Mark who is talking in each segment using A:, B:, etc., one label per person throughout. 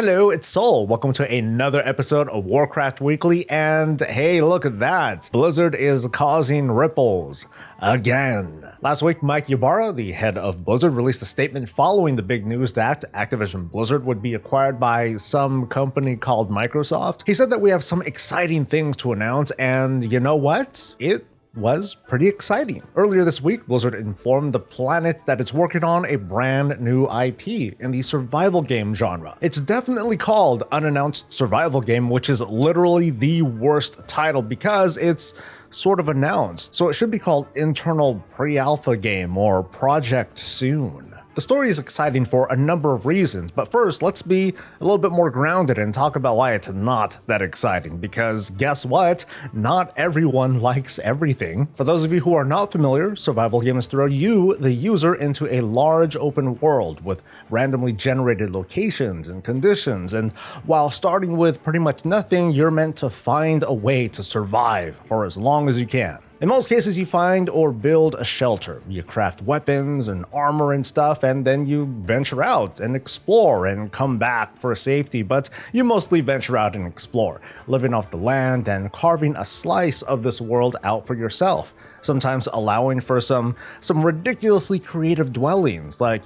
A: Hello, it's Soul. Welcome to another episode of Warcraft Weekly, and hey, look at that. Blizzard is causing ripples again. Last week, Mike Ybarra, the head of Blizzard, released a statement following the big news that Activision Blizzard would be acquired by some company called Microsoft. He said that we have some exciting things to announce, and you know what? It was pretty exciting. Earlier this week, Blizzard informed the planet that it's working on a brand new IP in the survival game genre. It's definitely called Unannounced Survival Game, which is literally the worst title because it's sort of announced. So it should be called Internal Pre-Alpha Game or Project Soon. The story is exciting for a number of reasons, but first, let's be a little bit more grounded and talk about why it's not that exciting, because guess what? Not everyone likes everything. For those of you who are not familiar, survival games throw you, the user, into a large open world with randomly generated locations and conditions, and while starting with pretty much nothing, you're meant to find a way to survive for as long as you can. In most cases, you find or build a shelter. You craft weapons and armor and stuff, and then you venture out and explore and come back for safety, but you mostly venture out and explore, living off the land and carving a slice of this world out for yourself, sometimes allowing for some ridiculously creative dwellings, like,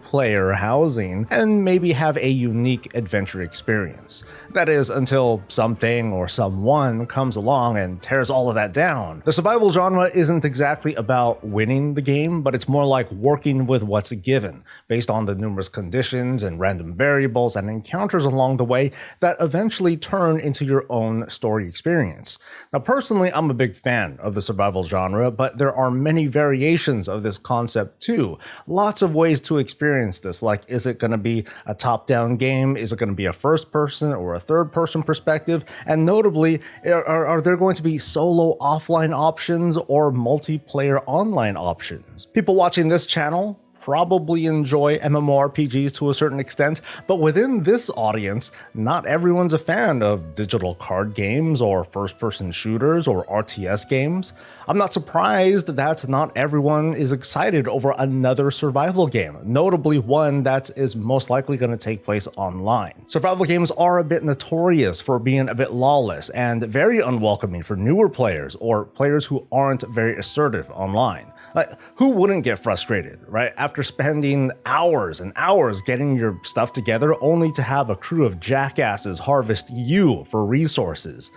A: player housing, and maybe have a unique adventure experience. That is, until something or someone comes along and tears all of that down. The survival genre isn't exactly about winning the game, but it's more like working with what's given, based on the numerous conditions and random variables and encounters along the way that eventually turn into your own story experience. Now, personally, I'm a big fan of the survival genre, but there are many variations of this concept too. Lots of ways to experience this, like, is it going to be a top-down game? Is it going to be a first-person or a third-person perspective? And notably, are there going to be solo offline options or multiplayer online options? People watching this channel probably enjoy MMORPGs to a certain extent, but within this audience, not everyone's a fan of digital card games or first-person shooters or RTS games. I'm not surprised that not everyone is excited over another survival game, notably one that is most likely going to take place online. Survival games are a bit notorious for being a bit lawless and very unwelcoming for newer players or players who aren't very assertive online. Like, who wouldn't get frustrated, right? After spending hours and hours getting your stuff together only to have a crew of jackasses harvest you for resources.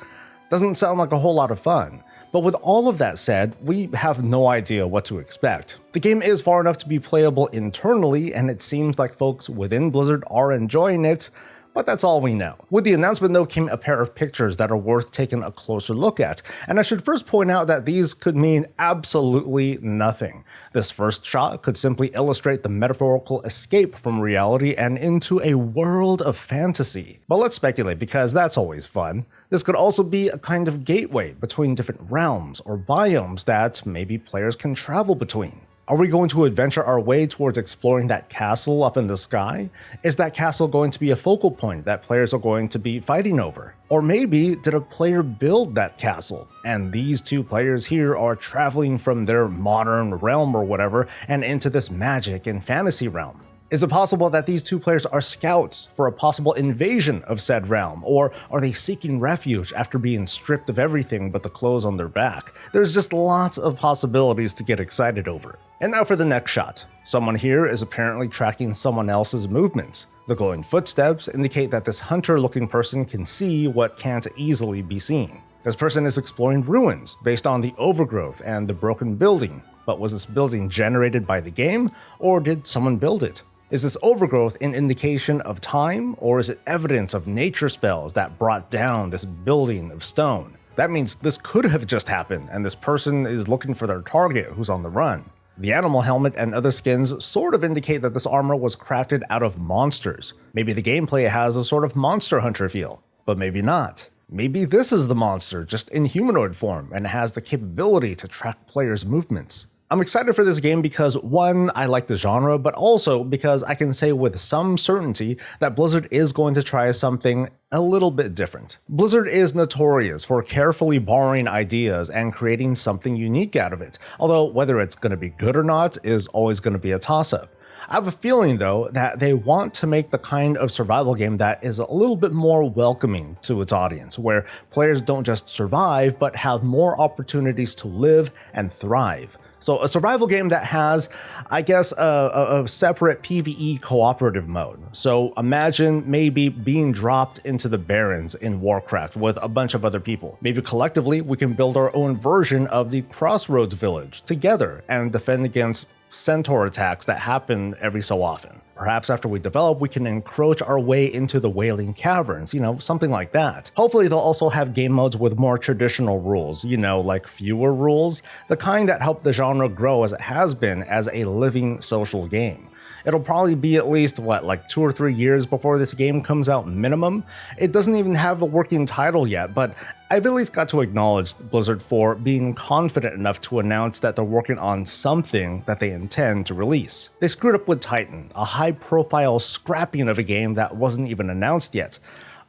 A: Doesn't sound like a whole lot of fun. But with all of that said, we have no idea what to expect. The game is far enough to be playable internally, and it seems like folks within Blizzard are enjoying it, but that's all we know. With the announcement, though, came a pair of pictures that are worth taking a closer look at, and I should first point out that these could mean absolutely nothing. This first shot could simply illustrate the metaphorical escape from reality and into a world of fantasy. But let's speculate, because that's always fun. This could also be a kind of gateway between different realms or biomes that maybe players can travel between. Are we going to adventure our way towards exploring that castle up in the sky? Is that castle going to be a focal point that players are going to be fighting over? Or maybe did a player build that castle, and these two players here are traveling from their modern realm or whatever and into this magic and fantasy realm? Is it possible that these two players are scouts for a possible invasion of said realm, or are they seeking refuge after being stripped of everything but the clothes on their back? There's just lots of possibilities to get excited over. And now for the next shot. Someone here is apparently tracking someone else's movements. The glowing footsteps indicate that this hunter-looking person can see what can't easily be seen. This person is exploring ruins based on the overgrowth and the broken building. But was this building generated by the game, or did someone build it? Is this overgrowth an indication of time, or is it evidence of nature spells that brought down this building of stone? That means this could have just happened, and this person is looking for their target who's on the run. The animal helmet and other skins sort of indicate that this armor was crafted out of monsters. Maybe the gameplay has a sort of Monster Hunter feel, but maybe not. Maybe this is the monster, just in humanoid form, and has the capability to track players' movements. I'm excited for this game because, one, I like the genre, but also because I can say with some certainty that Blizzard is going to try something a little bit different. Blizzard is notorious for carefully borrowing ideas and creating something unique out of it, although whether it's going to be good or not is always going to be a toss-up. I have a feeling though that they want to make the kind of survival game that is a little bit more welcoming to its audience, where players don't just survive but have more opportunities to live and thrive. So a survival game that has, I guess, a separate PvE cooperative mode. So imagine maybe being dropped into the Barrens in Warcraft with a bunch of other people. Maybe collectively we can build our own version of the Crossroads village together and defend against centaur attacks that happen every so often. Perhaps after we develop, we can encroach our way into the Wailing Caverns, something like that. Hopefully they'll also have game modes with more traditional rules, like fewer rules, the kind that help the genre grow as it has been as a living social game. It'll probably be at least, like 2 or 3 years before this game comes out minimum. It doesn't even have a working title yet, but I've at least got to acknowledge Blizzard for being confident enough to announce that they're working on something that they intend to release. They screwed up with Titan, a high-profile scrapping of a game that wasn't even announced yet.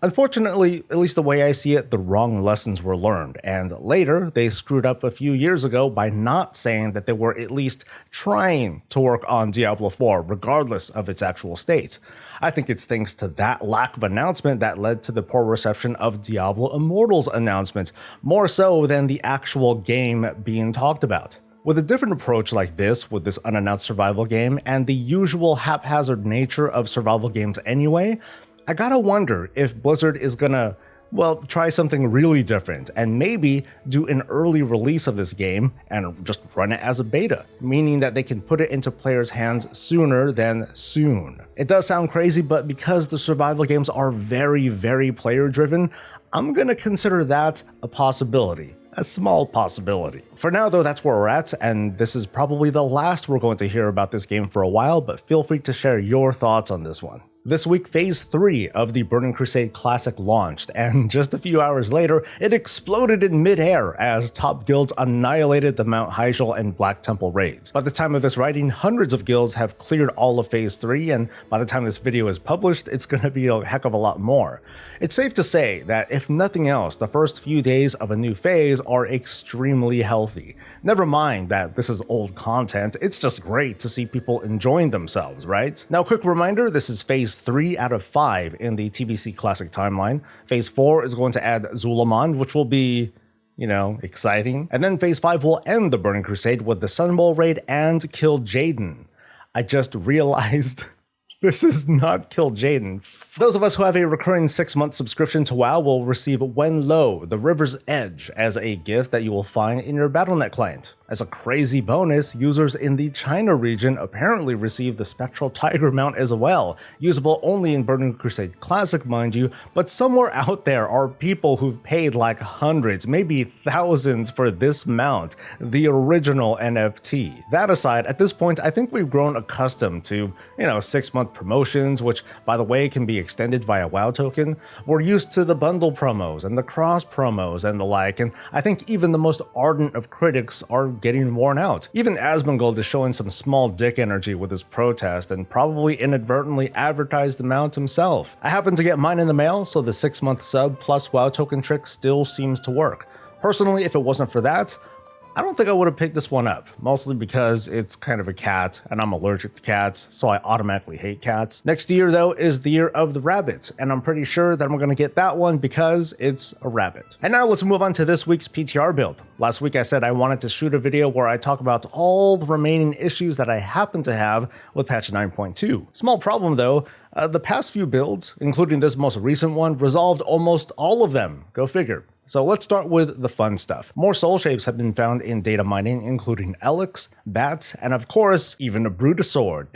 A: Unfortunately, at least the way I see it, the wrong lessons were learned, and later they screwed up a few years ago by not saying that they were at least trying to work on Diablo 4 regardless of its actual state. I think it's thanks to that lack of announcement that led to the poor reception of Diablo Immortal's announcement, more so than the actual game being talked about. With a different approach like this, with this unannounced survival game, and the usual haphazard nature of survival games anyway, I gotta wonder if Blizzard is gonna, try something really different and maybe do an early release of this game and just run it as a beta, meaning that they can put it into players' hands sooner than soon. It does sound crazy, but because the survival games are very, very player-driven, I'm gonna consider that a possibility. A small possibility. For now though, that's where we're at, and this is probably the last we're going to hear about this game for a while, but feel free to share your thoughts on this one. This week, Phase 3 of the Burning Crusade Classic launched, and just a few hours later, it exploded in mid-air as top guilds annihilated the Mount Hyjal and Black Temple raids. By the time of this writing, hundreds of guilds have cleared all of Phase 3, and by the time this video is published, it's gonna be a heck of a lot more. It's safe to say that if nothing else, the first few days of a new phase are extremely healthy. Never mind that this is old content, it's just great to see people enjoying themselves, right? Now, quick reminder, this is Phase 3 out of 5 in the TBC Classic timeline. Phase 4 is going to add Zul'Aman, which will be, exciting. And then Phase 5 will end the Burning Crusade with the Sun Bowl raid and Kill Jaden. I just realized this is not Kill Jaden. Those of us who have a recurring 6-month subscription to WoW will receive Wen Lo, the River's Edge, as a gift that you will find in your Battle.net client. As a crazy bonus, users in the China region apparently receive the Spectral Tiger mount as well, usable only in Burning Crusade Classic, mind you, but somewhere out there are people who've paid like hundreds, maybe thousands for this mount, the original NFT. That aside, at this point, I think we've grown accustomed to, 6-month promotions, which, by the way, can be extended via WoW token. We're used to the bundle promos and the cross promos and the like, and I think even the most ardent of critics are getting worn out. Even Asmongold is showing some small dick energy with his protest and probably inadvertently advertised the mount himself. I happened to get mine in the mail, so the 6-month sub plus WoW token trick still seems to work. Personally, if it wasn't for that, I don't think I would have picked this one up, mostly because it's kind of a cat, and I'm allergic to cats, so I automatically hate cats. Next year, though, is the year of the rabbit, and I'm pretty sure that I'm going to get that one because it's a rabbit. And now let's move on to this week's PTR build. Last week I said I wanted to shoot a video where I talk about all the remaining issues that I happen to have with patch 9.2. Small problem though, the past few builds, including this most recent one, resolved almost all of them. Go figure. So let's start with the fun stuff. More soul shapes have been found in data mining, including Elix, bats, and of course, even a Brutosaur.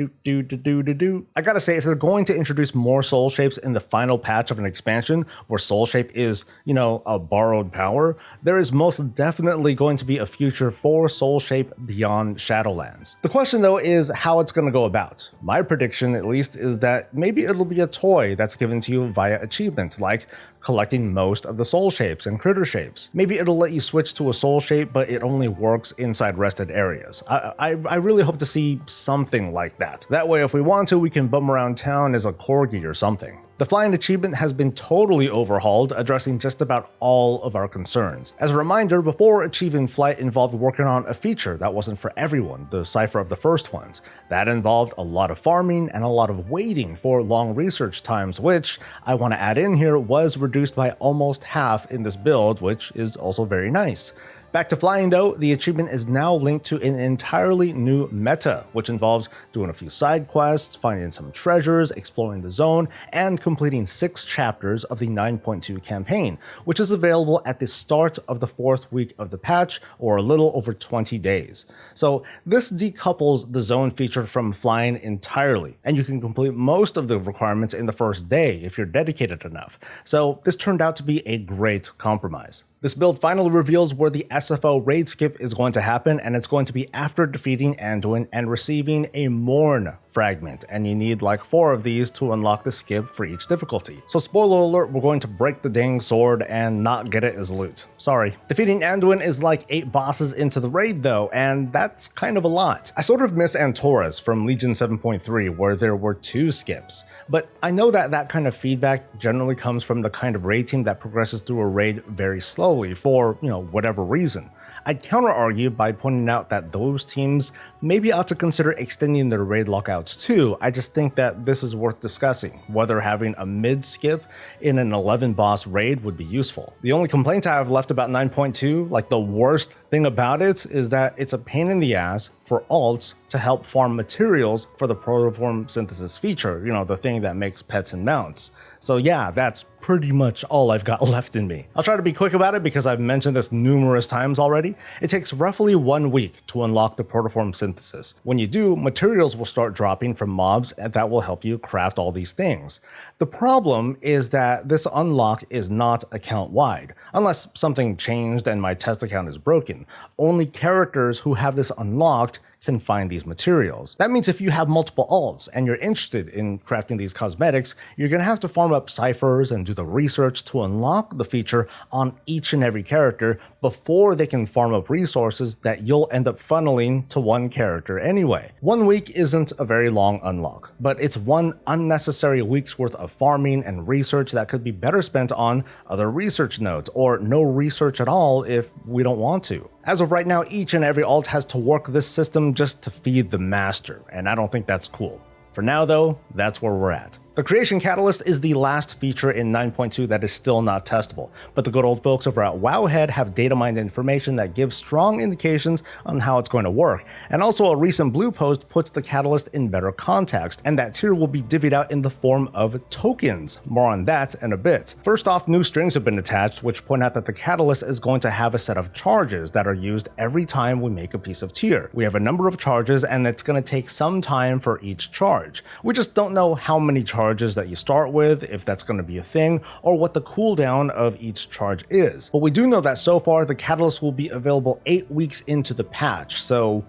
A: I gotta say, if they're going to introduce more soul shapes in the final patch of an expansion, where soul shape is, a borrowed power, there is most definitely going to be a future for soul shape beyond Shadowlands. The question though is how it's gonna go about. My prediction, at least, is that maybe it'll be a toy that's given to you via achievements, like collecting most of the soul shapes and critter shapes. Maybe it'll let you switch to a soul shape, but it only works inside rested areas. I really hope to see something like that. That way, if we want to, we can bum around town as a corgi or something. The flying achievement has been totally overhauled, addressing just about all of our concerns. As a reminder, before achieving flight involved working on a feature that wasn't for everyone, the cipher of the first ones. That involved a lot of farming and a lot of waiting for long research times, which I want to add in here was reduced by almost half in this build, which is also very nice. Back to flying though, the achievement is now linked to an entirely new meta, which involves doing a few side quests, finding some treasures, exploring the zone, and completing 6 chapters of the 9.2 campaign, which is available at the start of the 4th week of the patch, or a little over 20 days. So this decouples the zone feature from flying entirely, and you can complete most of the requirements in the first day if you're dedicated enough. So this turned out to be a great compromise. This build finally reveals where the SFO raid skip is going to happen, and it's going to be after defeating Anduin and receiving a Mourn fragment, and you need like 4 of these to unlock the skip for each difficulty. So spoiler alert, we're going to break the dang sword and not get it as loot. Sorry. Defeating Anduin is like 8 bosses into the raid though, and that's kind of a lot. I sort of miss Antorus from Legion 7.3 where there were 2 skips, but I know that that kind of feedback generally comes from the kind of raid team that progresses through a raid very slowly for, whatever reason. I'd counter-argue by pointing out that those teams maybe ought to consider extending their raid lockouts too. I just think that this is worth discussing, whether having a mid-skip in an 11-boss raid would be useful. The only complaint I have left about 9.2, like the worst thing about it, is that it's a pain in the ass for alts to help farm materials for the protoform synthesis feature, the thing that makes pets and mounts. So yeah, that's pretty much all I've got left in me. I'll try to be quick about it because I've mentioned this numerous times already. It takes roughly 1 week to unlock the protoform synthesis. When you do, materials will start dropping from mobs and that will help you craft all these things. The problem is that this unlock is not account-wide. Unless something changed and my test account is broken, only characters who have this unlocked can find these materials. That means if you have multiple alts and you're interested in crafting these cosmetics, you're gonna have to farm up ciphers and do the research to unlock the feature on each and every character before they can farm up resources that you'll end up funneling to one character anyway. 1 week isn't a very long unlock, but it's 1 unnecessary week's worth of farming and research that could be better spent on other research nodes, or no research at all if we don't want to. As of right now, each and every alt has to work this system just to feed the master, and I don't think that's cool. For now though, that's where we're at. The creation catalyst is the last feature in 9.2 that is still not testable, but the good old folks over at Wowhead have data mined information that gives strong indications on how it's going to work, and also a recent blue post puts the catalyst in better context, and that tier will be divvied out in the form of tokens. More on that in a bit. First off, new strings have been attached which point out that the catalyst is going to have a set of charges that are used every time we make a piece of tier. We have a number of charges and it's going to take some time for each charge. We just don't know how many charges that you start with, if that's going to be a thing, or what the cooldown of each charge is. But we do know that so far the catalyst will be available 8 weeks into the patch, so,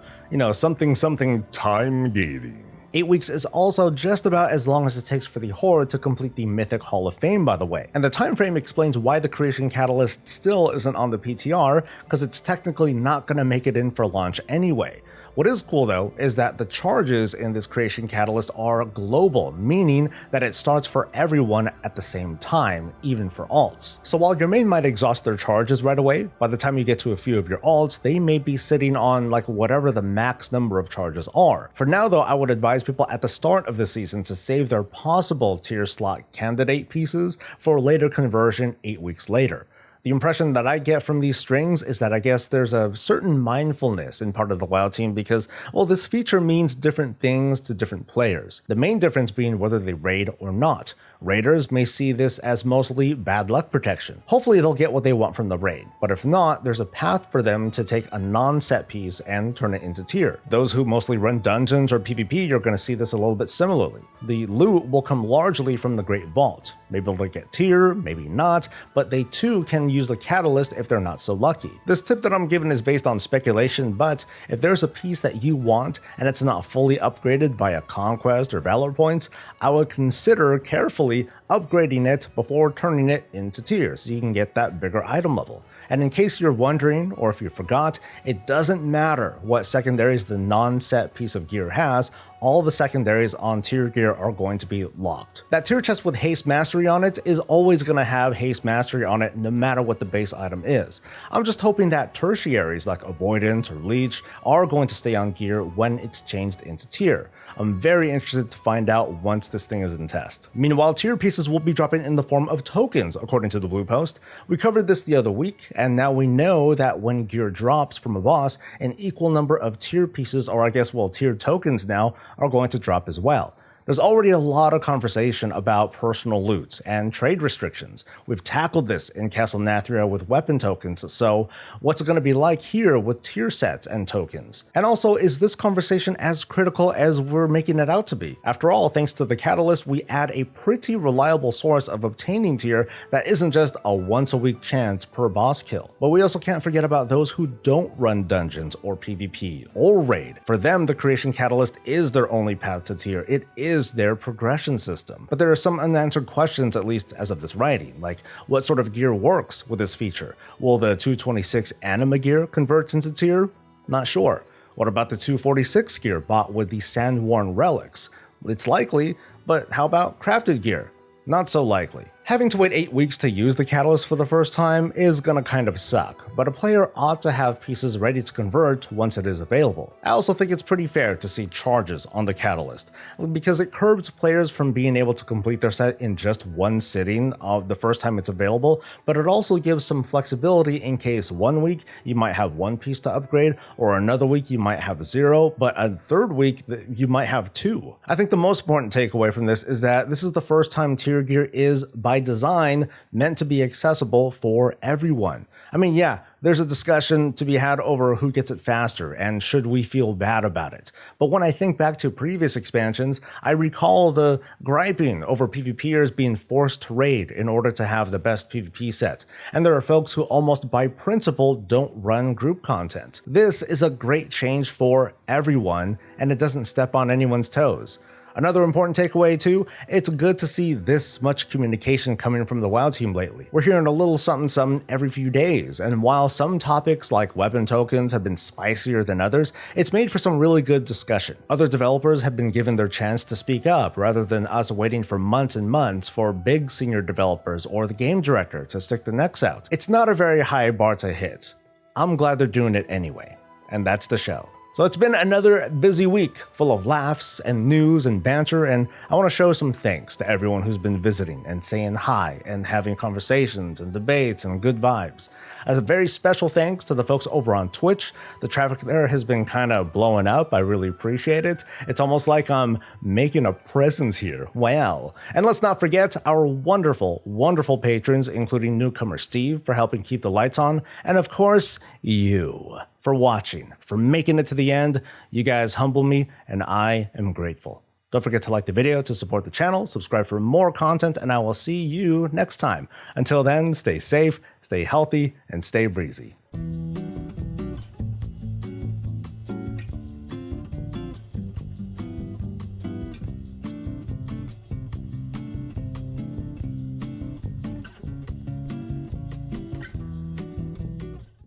A: something time gating. 8 weeks is also just about as long as it takes for the Horde to complete the Mythic Hall of Fame, by the way. And the time frame explains why the Creation Catalyst still isn't on the PTR, because it's technically not going to make it in for launch anyway. What is cool though is that the charges in this creation catalyst are global, meaning that it starts for everyone at the same time, even for alts. So while your main might exhaust their charges right away, by the time you get to a few of your alts, they may be sitting on like whatever the max number of charges are. For now though, I would advise people at the start of the season to save their possible tier slot candidate pieces for later conversion 8 weeks later. The impression that I get from these strings is that I guess there's a certain mindfulness in part of the WoW team because, well, this feature means different things to different players. The main difference being whether they raid or not. Raiders may see this as mostly bad luck protection. Hopefully they'll get what they want from the raid, but if not, there's a path for them to take a non-set piece and turn it into tier. Those who mostly run dungeons or PvP, you're going to see this a little bit similarly. The loot will come largely from the Great Vault. Maybe they'll get tier, maybe not, but they too can use the catalyst if they're not so lucky. This tip that I'm giving is based on speculation, but if there's a piece that you want and it's not fully upgraded via conquest or valor points, I would consider carefully upgrading it before turning it into tier so you can get that bigger item level. And in case you're wondering, or if you forgot, it doesn't matter what secondaries the non-set piece of gear has, all the secondaries on tier gear are going to be locked. That tier chest with haste mastery on it is always going to have haste mastery on it no matter what the base item is. I'm just hoping that tertiaries like avoidance or leech are going to stay on gear when it's changed into tier. I'm very interested to find out once this thing is in test. Meanwhile, tier pieces will be dropping in the form of tokens, according to the blue post. We covered this the other week, and now we know that when gear drops from a boss, an equal number of tier pieces, or I guess, well, tier tokens now, are going to drop as well. There's already a lot of conversation about personal loot and trade restrictions. We've tackled this in Castle Nathria with weapon tokens, so what's it going to be like here with tier sets and tokens? And also, is this conversation as critical as we're making it out to be? After all, thanks to the catalyst, we add a pretty reliable source of obtaining tier that isn't just a once-a-week chance per boss kill. But we also can't forget about those who don't run dungeons or PvP or raid. For them, the creation catalyst is their only path to tier. It is their progression system. But there are some unanswered questions, at least as of this writing, like what sort of gear works with this feature? Will the 226 anima gear convert into tier? Not sure. What about the 246 gear bought with the Sandworn relics? It's likely, but how about crafted gear? Not so likely. Having to wait 8 weeks to use the catalyst for the first time is gonna kind of suck, but a player ought to have pieces ready to convert once it is available. I also think it's pretty fair to see charges on the catalyst, because it curbs players from being able to complete their set in just one sitting of the first time it's available, but it also gives some flexibility in case 1 week you might have 1 piece to upgrade, or another week you might have 0, but a third week you might have 2. I think the most important takeaway from this is that this is the first time tier gear is, by design, meant to be accessible for everyone. I mean, yeah, there's a discussion to be had over who gets it faster and should we feel bad about it. But when I think back to previous expansions, I recall the griping over PvPers being forced to raid in order to have the best PvP set. And there are folks who almost by principle don't run group content. This is a great change for everyone, and it doesn't step on anyone's toes. Another important takeaway too, it's good to see this much communication coming from the WoW team lately. We're hearing a little something every few days, and while some topics like weapon tokens have been spicier than others, it's made for some really good discussion. Other developers have been given their chance to speak up, rather than us waiting for months and months for big senior developers or the game director to stick their necks out. It's not a very high bar to hit. I'm glad they're doing it anyway, and that's the show. So it's been another busy week full of laughs and news and banter, and I want to show some thanks to everyone who's been visiting and saying hi and having conversations and debates and good vibes. As a very special thanks to the folks over on Twitch. The traffic there has been kind of blowing up. I really appreciate it. It's almost like I'm making a presence here. Wow. And let's not forget our wonderful, wonderful patrons, including newcomer Steve for helping keep the lights on, and of course, you for watching, for making it to the end. You guys humble me, and I am grateful. Don't forget to like the video to support the channel, subscribe for more content, and I will see you next time. Until then, stay safe, stay healthy, and stay breezy.